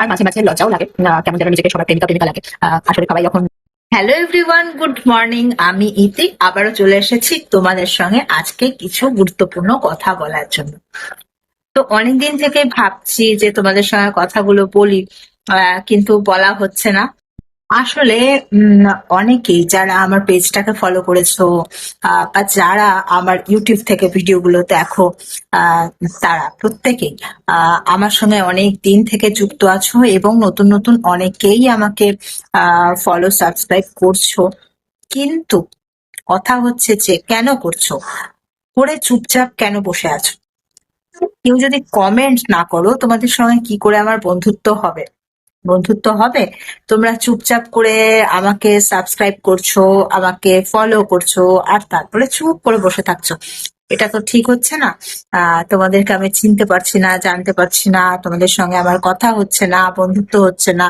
আর মাঝে মাঝে লজ্জাও লাগে, কেমন যেন নিজেকে সবার প্রেমিকা প্রেমিকা লাগে। আসলে সবাই যখন হ্যালো এভরিওয়ান, গুড মর্নিং। আমি ইতি আবারও চলে এসেছি তোমাদের সঙ্গে আজকে কিছু গুরুত্বপূর্ণ কথা বলার জন্য। তো অনেকদিন থেকে ভাবছি যে তোমাদের সঙ্গে কথাগুলো বলি, কিন্তু বলা হচ্ছে না। আসলে অনেকেই যারা আমার পেজটাকে ফলো করেছো, বা যারা আমার ইউটিউব থেকে ভিডিওগুলো দেখো, আহ, তারা প্রত্যেকেই আমার সঙ্গে অনেক দিন থেকে যুক্ত আছো এবং নতুন নতুন অনেকেই আমাকে ফলো সাবস্ক্রাইব করছো। কিন্তু কথা হচ্ছে যে কেন করছো, করে চুপচাপ কেন বসে আছো? কেউ যদি কমেন্ট না করো, তোমাদের সঙ্গে কি করে আমার বন্ধুত্ব হবে? বন্ধুত্ব হবে? তোমরা চুপচাপ করে আমাকে সাবস্ক্রাইব করছো, আমাকে ফলো করছো, আর তারপরে চুপ করে বসে থাকছো। এটা তো ঠিক হচ্ছে না। তোমাদেরকে আমি চিনতে পারছি না, জানতে পারছি না, তোমাদের সঙ্গে আমার কথা হচ্ছে না, বন্ধুত্ব হচ্ছে না।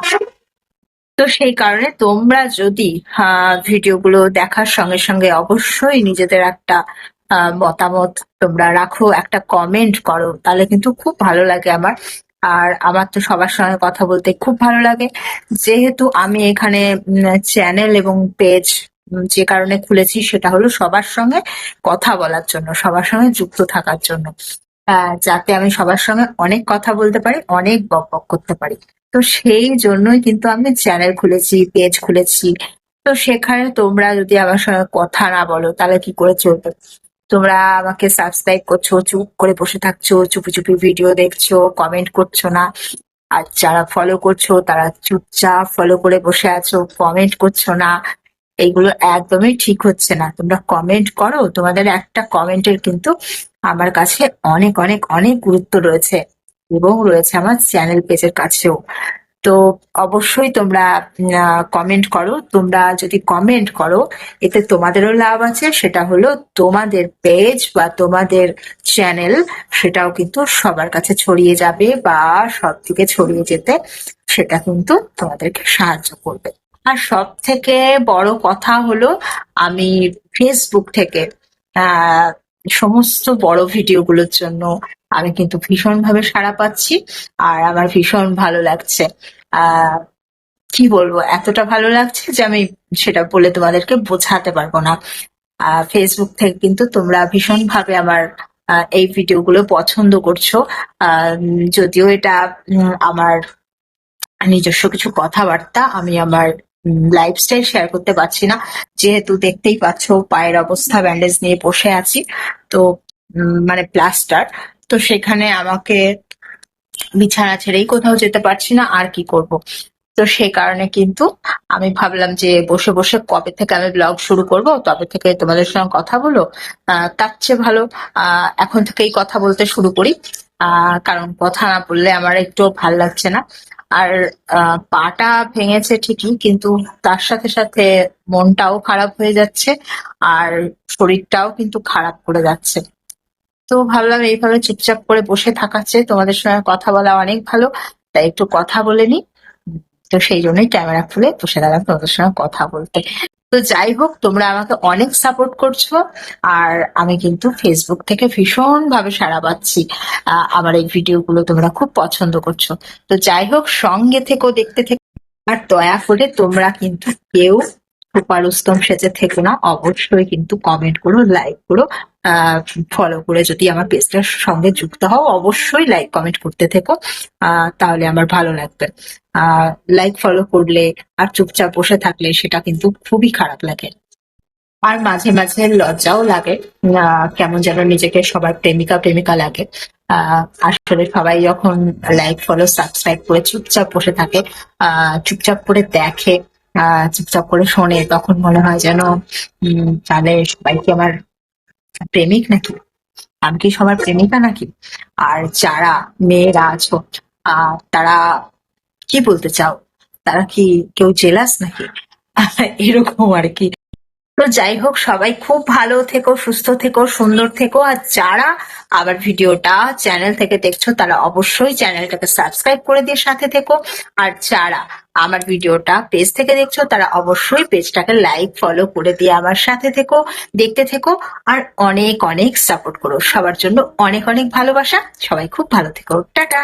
তো সেই কারণে তোমরা যদি ভিডিওগুলো দেখার সঙ্গে সঙ্গে অবশ্যই নিজেদের একটা মতামত তোমরা রাখো, একটা কমেন্ট করো, তাহলে কিন্তু খুব ভালো লাগে আমার। আর আমার তো সবার সঙ্গে কথা বলতে খুব ভালো লাগে। যেহেতু আমি এখানে চ্যানেল এবং পেজ যে কারণে খুলেছি সেটা হলো সবার সঙ্গে কথা বলার জন্য, সবার সঙ্গে যুক্ত থাকার জন্য। যাতে আমি সবার সঙ্গে অনেক কথা বলতে পারি, অনেক বকবক করতে পারি। তো সেই জন্যই কিন্তু আমি চ্যানেল খুলেছি, পেজ খুলেছি। তো সেখানে তোমরা যদি আমার সঙ্গে কথা না বলো তাহলে কি করে চলবে? তোমরা আমাকে সাবস্ক্রাইব করছো, চুপ করে বসে থাকছো, চুপি চুপি ভিডিও দেখছো, কমেন্ট করছো না। আর যারা ফলো করছো তারা চুপচাপ ফলো করে বসে আছো, কমেন্ট করছো না। এইগুলো একদমই ঠিক হচ্ছে না। তোমরা কমেন্ট করো, তোমাদের একটা কমেন্টের কিন্তু আমার কাছে অনেক অনেক অনেক গুরুত্ব রয়েছে, এবং রয়েছে আমার চ্যানেল পেজের কাছেও। তো অবশ্যই তোমরা কমেন্ট করো। তোমরা যদি কমেন্ট করো, এতে তোমাদেরও লাভ আছে। সেটা হলো তোমাদের পেজ বা তোমাদের চ্যানেল, সেটাও কিন্তু সবার কাছে ছড়িয়ে যাবে, বা সব দিকে ছড়িয়ে যেতে সেটা কিন্তু তোমাদেরকে সাহায্য করবে। আর সব থেকে বড় কথা হলো, আমি ফেসবুক থেকে আহ সমস্ত বড় ভিডিওগুলোর জন্য আমি কিন্তু ভীষণভাবে সাড়া পাচ্ছি। আর আমার ভীষণ ভালো লাগছে। আহ কি বলবো, এতটা ভালো লাগছে যে আমি সেটা বলে তোমাদেরকে বোঝাতে পারবো না। ফেসবুক থেকে কিন্তু তোমরা ভীষণভাবে আমার এই ভিডিওগুলো পছন্দ করছো। যদিও এটা আমার নিজস্ব কিছু কথাবার্তা, আমি আমার লাইফস্টাইল শেয়ার করতে পারছি না। যেহেতু দেখতেই পাচ্ছো পায়ের অবস্থা, ব্যান্ডেজ নিয়ে বসে আছি। তো মানে প্লাস্টার। তো সেখানে আমাকে বিছানা ছেড়েই কোথাও যেতে পারছি না, আর কি করব? তো সেই কারণে কিন্তু আমি ভাবলাম যে বসে বসে কবে থেকে আমি ব্লগ শুরু করব, তবে থেকে তোমাদের সঙ্গে কথা বলো। তার চেয়ে ভালো এখন থেকেই কথা বলতে শুরু করি। কারণ কথা না বললে আমার একটু ভাল লাগছে না। আর পাটা ভেঙেছে ঠিকই, কিন্তু তার সাথে সাথে মনটাও খারাপ হয়ে যাচ্ছে, আর শরীরটাও কিন্তু খারাপ করে যাচ্ছে। তো ভাবলাম এইভাবে চুপচাপ করে বসে থাকার চেয়ে তোমাদের সঙ্গে কথা বলা অনেক ভালো, তাই একটু কথা বলে নি। তো সেই জন্যই ক্যামেরা খুলে বসে গেলাম তোমাদের সঙ্গে কথা বলতে। তো যাই হোক, তোমরা আমাকে অনেক সাপোর্ট করছো, আর আমি কিন্তু ফেসবুক থেকে ভীষণ ভাবে সাড়া পাচ্ছি। আমার এই ভিডিওগুলো তোমরা খুব পছন্দ করছো। তো যাই হোক, সঙ্গে থেকো, দেখতে থেকো। আর দয়া করে তোমরা কিন্তু কেউ রুস্তম সেজে থেকো না। অবশ্যই কিন্তু কমেন্ট করো, লাইক করো, ফলো করে যদি আমার পেজটার সঙ্গে যুক্ত হও, অবশ্যই লাইক কমেন্ট করতে থেকো। তাহলে আমার ভালো লাগবে। লাইক ফলো করলে আর চুপচাপ বসে থাকলে সেটা কিন্তু খুবই খারাপ লাগে। আর মাঝে মাঝে লজ্জাও লাগে, কেমন যেন নিজেকে সবার প্রেমিকা প্রেমিকা লাগে। আসলে সবাই যখন লাইক ফলো সাবস্ক্রাইব করে চুপচাপ বসে থাকে, চুপচাপ করে দেখে, চুপচাপ করে শোনে, তখন মনে হয় যেন তাহলে সবাই কি আমার প্রেমিক নাকি? আমি কি সবার প্রেমিকা নাকি? আর যারা মেয়েরা আছো, তারা কি বলতে চাও? তারা কি কেউ জেলাস নাকি? এরকম আর কি। তো যাই হোক, সবাই খুব ভালো থেকো, সুস্থ থেকো, সুন্দর থেকো। আর যারা আবার ভিডিওটা চ্যানেল থেকে দেখছো তারা অবশ্যই চ্যানেলটাকে সাবস্ক্রাইব করে দিয়ে সাথে থেকো। আর যারা আমার ভিডিওটা পেজ থেকে দেখছো তারা অবশ্যই পেজটাকে লাইক ফলো করে দিয়ে আমার সাথে থেকো, দেখতে থেকো। আর অনেক অনেক সাপোর্ট করো। সবার জন্য অনেক অনেক ভালোবাসা। সবাই খুব ভালো থেকো। টাটা।